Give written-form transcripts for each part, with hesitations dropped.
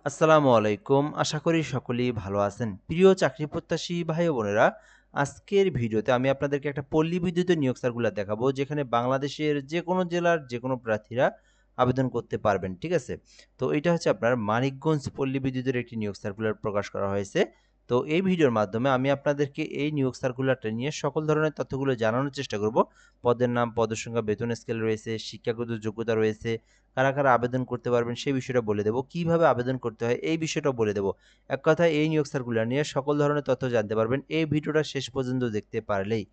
আসসালামু আলাইকুম। আশা করি সকলেই ভালো আছেন। প্রিয় চাকরি প্রত্যাশী ভাই ও বোনেরা, আজকের ভিডিওতে আমি আপনাদেরকে একটা পল্লী বিদ্যুতের নিয়োগ সার্কুলার দেখাবো, যেখানে বাংলাদেশের যেকোনো জেলার যেকোনো প্রার্থীরা আবেদন করতে পারবেন। ঠিক আছে? তো এটা হচ্ছে আপনার মানিকগঞ্জ পল্লী বিদ্যুতের একটি নিয়োগ সার্কুলার প্রকাশ করা হয়েছে। তো এই ভিডিওর মাধ্যমে আমি আপনাদেরকে এই নিয়োগ সার্কুলারটা নিয়ে সকল ধরনের তথ্যগুলো জানানোর চেষ্টা করব। পদের নাম, পদের সংখ্যা, বেতন স্কেল রয়েছে, শিক্ষাগত যোগ্যতা রয়েছে, কারা আবেদন করতে পারবেন সেই বিষয়টা বলে দেব। কিভাবে আবেদন করতে হয় এই বিষয়টাও বলে দেব। এক কথায় এই নিয়োগ সার্কুলার নিয়ে সকল ধরনের তথ্য জানতে পারবেন এই ভিডিওটা শেষ পর্যন্ত দেখতে পারলেই।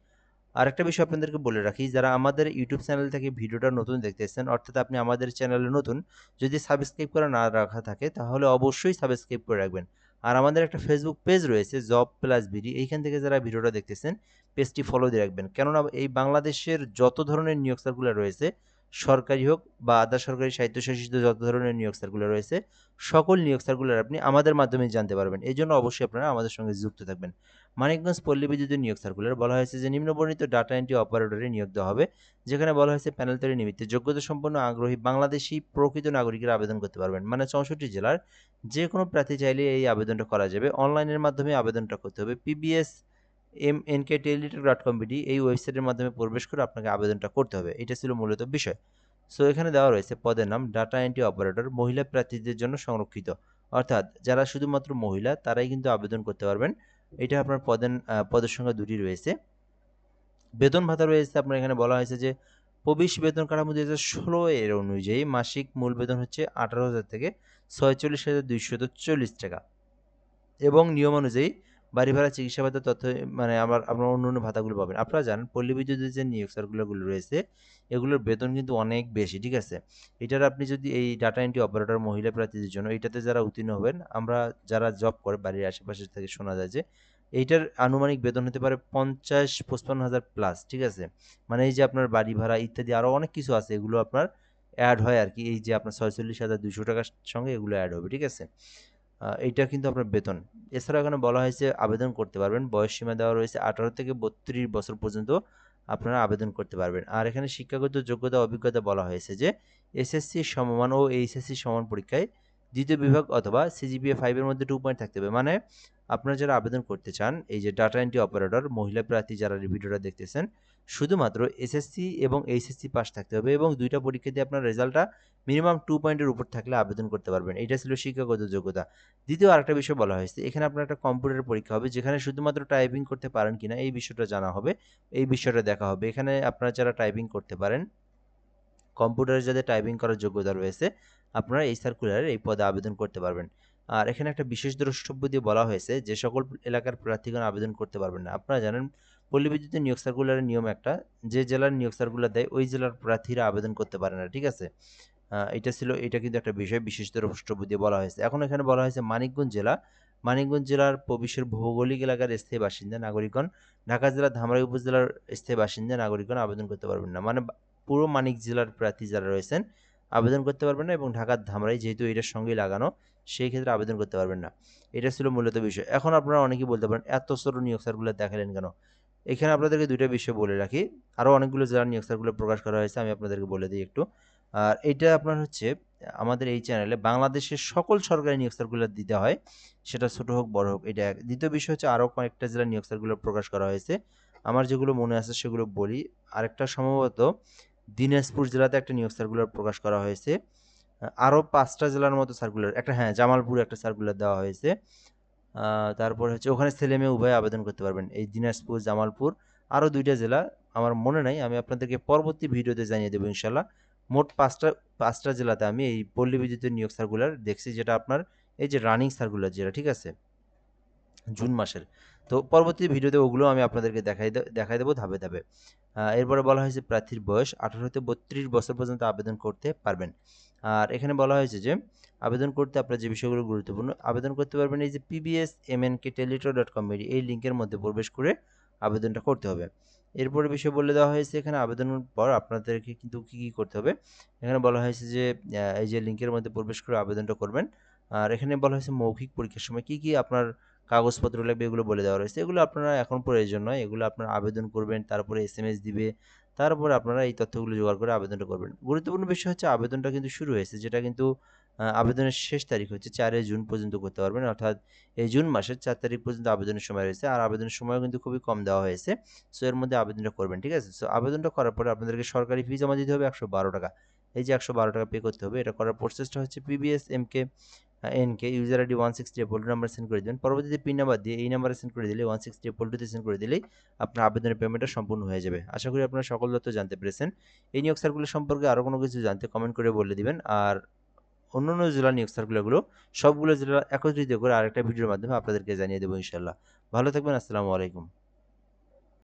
আরেকটা বিষয় আপনাদেরকে বলে রাখি, যারা আমাদের ইউটিউব চ্যানেল থেকে ভিডিওটা নতুন দেখতেছেন, অর্থাৎ আপনি আমাদের চ্যানেলে নতুন, যদি সাবস্ক্রাইব করা না রাখা থাকে তাহলে অবশ্যই সাবস্ক্রাইব করে রাখবেন। আর আমাদের একটা ফেসবুক পেজ রয়েছে জব প্লাস বিডি, এইখান থেকে যারা ভিডিওটা দেখতেছেন পেজটি ফলো দিয়ে রাখবেন, কেননা এই বাংলাদেশের যত ধরনের নিয়োগ সার্কুলার রয়েছে, সরকারি হোক বা আধা সরকারি স্বায়ত্তশাসিত যত ধরনের নিয়োগ সার্কুলার রয়েছে, সকল নিয়োগ সার্কুলার আপনি আমাদের মাধ্যমে জানতে পারবেন। এই জন্য অবশ্যই আপনারা আমাদের সঙ্গে যুক্ত থাকবেন। মানিকগঞ্জ পল্লী বিদ্যুতের নিয়োগ সার্কুলার বলা হয়েছে যে নিম্নবর্ণিত ডাটা এন্ট্রি অপারেটরে নিয়োগ দেওয়া হবে, যেখানে বলা হয়েছে প্যানেল তৈরি নিমিত্তে যোগ্যতা সম্পন্ন আগ্রহী বাংলাদেশি প্রকৃত নাগরিকেরা আবেদন করতে পারবেন। মানে 64 জেলার যে কোনো প্রার্থী চাইলে এই আবেদনটা করা যাবে। অনলাইনের মাধ্যমে আবেদনটা করতে হবে। পিবিএস mnktelelector.com.bd এই ওয়েবসাইটের মাধ্যমে প্রবেশ করে আপনাকে আবেদনটা করতে হবে। এটা ছিল মূলত বিষয়। সো এখানে দেওয়া রয়েছে পদের নাম ডাটা এন্ট্রি অপারেটর, মহিলা প্রার্থীদের জন্য সংরক্ষিত। অর্থাৎ যারা শুধুমাত্র মহিলা তারাই কিন্তু আবেদন করতে পারবেন। এটা আপনার পদের সংখ্যা ২ টি রয়েছে। বেতন ভাতা রয়েছে, আপনার এখানে বলা হয়েছে যে প্রবেশ বেতন কাঠামো ২০১৬ এর অনুযায়ী মাসিক মূল বেতন হচ্ছে ১৮,০০০ থেকে ৪৬,২৪০ টাকা, এবং নিয়ম অনুযায়ী বাড়ি ভাড়া, চিকিৎসা ভাতা, তথ্য মানে আপনার অন্যান্য ভাতাগুলো পাবেন। আপনারা জানেন পল্লী বিদ্যুতের যে নিয়োগ সার্কুলারগুলো রয়েছে, এগুলোর বেতন কিন্তু অনেক বেশি। ঠিক আছে? এটার আপনি যদি এই ডাটা এন্ট্রি অপারেটর মহিলা প্রার্থীদের জন্য এটাতে যারা উত্তীর্ণ হবেন, আমরা যারা জব করে বাড়ির আশেপাশে থেকে শোনা যায় যে এইটার আনুমানিক বেতন হতে পারে ৫০-৫৫ হাজার প্লাস। ঠিক আছে? মানে এই যে আপনার বাড়ি ভাড়া ইত্যাদি আরও অনেক কিছু আছে, এগুলো আপনার অ্যাড হয় আর কি। এই যে আপনার ৪৬,২০০ টাকার সঙ্গে এগুলো অ্যাড হবে। ঠিক আছে? এইটা কিন্তু আপনার বেতন। এছাড়াও এখানে বলা হয়েছে আবেদন করতে পারবেন। বয়স সীমা দেওয়া রয়েছে ১৮ থেকে ৩২ বছর পর্যন্ত আপনারা আবেদন করতে পারবেন। আর এখানে শিক্ষাগত যোগ্যতা, অভিজ্ঞতা বলা হয়েছে যে এসএসসি সমমান ও এইচএসসি সমান পরীক্ষায় ২য় বিভাগ অথবা সিজিপিএ ৫ এর মধ্যে 2 পয়েন্ট থাকতে হবে। মানে আপনারা যারা আবেদন করতে চান, এই যে ডাটা এন্ট্রি অপারেটর মহিলা প্রার্থী যারা এই ভিডিওটা দেখতেছেন, শুধুমাত্র এসএসসি এবং এইচএসসি পাস থাকতে হবে, এবং ২ টা পরীক্ষা দিয়ে আপনার রেজাল্টটা মিনিমাম 2 পয়েন্টের উপর থাকলে আবেদন করতে পারবেন। এইটা ছিল শিক্ষাগত যোগ্যতা। দ্বিতীয় আরেকটা বিষয় বলা হয়েছে, এখানে আপনার একটা কম্পিউটার পরীক্ষা হবে, যেখানে শুধুমাত্র টাইপিং করতে পারেন কিনা এই বিষয়টা জানা হবে, এই বিষয়টা দেখা হবে। এখানে আপনারা যারা টাইপিং করতে পারেন, কম্পিউটারে যাদের টাইপিং করার যোগ্যতা রয়েছে, আপনারা এই সার্কুলারে এই পদে আবেদন করতে পারবেন। আর এখানে একটা বিশেষ দ্রষ্টব্য দিয়ে বলা হয়েছে যে সকল এলাকার প্রার্থীগণ আবেদন করতে পারবেন না। আপনারা জানেন পল্লী বিদ্যুতের নিয়োগ সার্কুলারের নিয়ম একটা, যে জেলার নিয়োগ সার্কুলার দেয় ওই জেলার প্রার্থীরা আবেদন করতে পারে না। ঠিক আছে? এটা কিন্তু একটা বিষয় বিশেষ দ্রষ্টব্য দিয়ে বলা হয়েছে। এখন এখানে বলা হয়েছে মানিকগঞ্জ জেলা। মানিকগঞ্জ জেলার প্রবেশের ভৌগোলিক এলাকার স্থায়ী বাসিন্দা নাগরিকগণ, ঢাকা জেলার ধামরাই উপজেলার স্থায়ী বাসিন্দা নাগরিকগণ আবেদন করতে পারবেন না। মানে পুরো মানিক জেলার প্রার্থী যারা রয়েছেন আবেদন করতে পারবেন না, এবং ঢাকার ধামরাই যেহেতু এটার সঙ্গেই লাগানো, সেই ক্ষেত্রে আবেদন করতে পারবেন না। এটা ছিল মূলত বিষয়। এখন আপনারা অনেকেই বলতে পারেন এত ছোট নিয়োগ সার্কুলার দেখালেন কেন? এখানে আপনাদেরকে ২ টা বিষয় বলে রাখি। আরও অনেকগুলো জেলার নিয়োগ সার্কুলার প্রকাশ করা হয়েছে, আমি আপনাদেরকে বলে দিই একটু। আর এইটা আপনার হচ্ছে আমাদের এই চ্যানেলে বাংলাদেশের সকল সরকারি নিয়োগ সার্কুলার দিতে হয়, সেটা ছোট হোক বড় হোক, এটা এক। দ্বিতীয় বিষয় হচ্ছে আরও কয়েকটা জেলার নিয়োগ সার্কুলার প্রকাশ করা হয়েছে। আমার যেগুলো মনে আছে সেগুলো বলি। আরেকটা সম্ভবত দিনাজপুর জেলাতে একটা নিয়োগ সার্কুলার প্রকাশ করা হয়েছে। আরও ৫ টা জেলার মতো সার্কুলার, একটা হ্যাঁ জামালপুরে একটা সার্কুলার দেওয়া হয়েছে। তারপর হচ্ছে ওখানে ছেলে-মেয়ে উভয়ে আবেদন করতে পারবেন। এই দিনাজপুর, জামালপুর, আরও ২ টা জেলা আমার মনে নাই। আমি আপনাদেরকে পরবর্তী ভিডিওতে জানিয়ে দেব ইনশাআল্লাহ। মোট ৫ টা জেলাতে আমি এই পল্লী বিদ্যুতের নিয়োগ সার্কুলার দেখছি, যেটা আপনার এই যে রানিং সার্কুলার যেটা, ঠিক আছে? জুন মাসের। তো পরবর্তী ভিডিওতে ওগুলো আমি আপনাদেরকে দেখাই দেব ধাপে ধাপে। এরপরে বলা হয়েছে প্রার্থীর বয়স ১৮ হতে ৩২ বছর পর্যন্ত আবেদন করতে পারবেন। আর এখানে বলা হয়েছে যে আবেদন করতে আপনার যে বিষয়গুলো গুরুত্বপূর্ণ, আবেদন করতে পারবেন এই যে pbs.mnktelelector.com এই লিঙ্কের মধ্যে প্রবেশ করে আবেদনটা করতে হবে। এরপরে বিষয় বলে দেওয়া হয়েছে এখানে আবেদনের পর আপনাদেরকে কিন্তু কী করতে হবে। এখানে বলা হয়েছে যে এই যে লিঙ্কের মধ্যে প্রবেশ করে আবেদনটা করবেন। আর এখানে বলা হয়েছে মৌখিক পরীক্ষার সময় কী আপনার কাগজপত্র লাগবে এগুলো বলে দেওয়া রয়েছে। এগুলো আপনারা এখন প্রয়োজন নয়। এগুলো আপনারা আবেদন করবেন, তারপরে এসএমএস দিবে। তারপরে আপনারা এই তথ্যগুলো জোগাড় করে আবেদনটা করবেন। গুরুত্বপূর্ণ বিষয় হচ্ছে আবেদনটা কিন্তু শুরু হয়েছে, যেটা কিন্তু আবেদনের শেষ তারিখ হচ্ছে 4 জুন পর্যন্ত করতে পারবেন, অর্থাৎ এই জুন মাসের 4 তারিখ পর্যন্ত আবেদনের সময় রয়েছে। আর আবেদনের সময়ও কিন্তু খুবই কম দেওয়া হয়েছে। সো এর মধ্যে আবেদনটা করবেন, ঠিক আছে? সো আবেদনটা করার পরে আপনাদেরকে সরকারি ফি জমা দিতে হবে ৳১১২। এই যে ৳১১২ পে করতে হবে, এটা করার প্রসেসটা হচ্ছে PBS MK NK user ID 160 number send করে দিবেন। পরবর্তীতে পিন নাম্বার দিয়ে এই নাম্বারে সেন্ড করে দিলে 160 তে সেন্ড করে দিলেই আপনার আবেদনের পেমেন্টটা সম্পূর্ণ হয়ে যাবে। আশা করি আপনারা সকল তথ্য জানতে পেরেছেন। এই নিয়োগ সার্কুলার সম্পর্কে আরও কোনো কিছু জানতে কমেন্ট করে বলে দিবেন। আর অন্যান্য জেলার নিয়োগ সার্কুলারগুলো সবগুলো জেলা একত্রিত করে আরেকটা ভিডিওর মাধ্যমে আপনাদেরকে জানিয়ে দেবো ইনশাল্লাহ। ভালো থাকবেন। আসসালামু আলাইকুম।